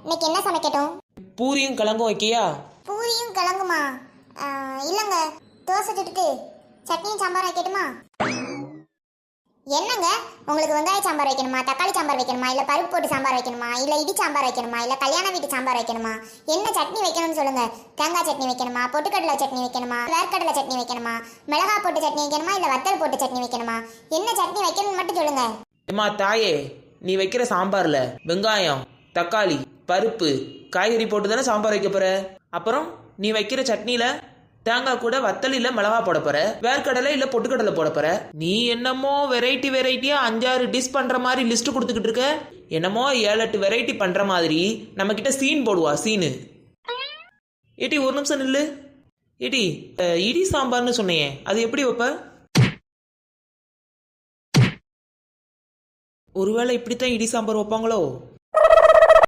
இன்னைக்கு என்ன சமைக்கட்டும்? பூரியும் கிழங்கும் வைக்கியா? பூரியும் கிழங்குமா? இல்லைங்க, தோசை சுட்டுட்டு சட்னியும் சாம்பார் வைக்கட்டுமா? என்னங்க, உங்களுக்கு வெங்காய சாம்பார் வைக்கணுமா, தக்காளி சாம்பார் வைக்கணுமா, இல்லை பருப்பு போட்டு சாம்பார் வைக்கணுமா, இல்லை இடி சாம்பார் வைக்கணுமா, இல்லை கல்யாண வீட்டு சாம்பார் வைக்கணுமா? என்ன சட்னி வைக்கணும்னு சொல்லுங்க. தேங்காய் சட்னி வைக்கணுமா, பொட்டுக்கடலை சட்னி வைக்கணுமா, வேர்க்கடலை சட்னி வைக்கணுமா, மிளகா போட்டு சட்னி வைக்கணுமா, இல்லை வத்தல் போட்டு சட்னி வைக்கணுமா? என்ன சட்னி வைக்கணும்னு மட்டும் சொல்லுங்க. ஏம்மா தாயே, நீ வைக்கிற சாம்பார்ல வெங்காயம், தக்காளி, பருப்பு, காய்கறி போட்டு தானே சாம்பார் வைக்க போற. அப்புறம் நீ வைக்கிற சட்னியில தேங்காய் கூட வத்தல் இல்ல மிளகா போட போற, வேர்க்கடலை இல்ல பொட்டுக்கடலை போட போற. நீ என்னமோ வெரைட்டியா 5-6 டிஷ் பண்ற மாதிரி லிஸ்ட் கொடுத்துக்கிட்டு இருக்க. என்னமோ 7-8 வெரைட்டி பண்ற மாதிரி நம்ம கிட்ட சீன் போடுவா சீனு. ஏடி ஒரு நிமிஷம் நில்லு. ஏடி இடி சாம்பார்னு சொன்னியே, அது எப்படி வைப்ப? ஒருவேளை இப்படித்தான் இடி சாம்பார் வைப்பாங்களோ?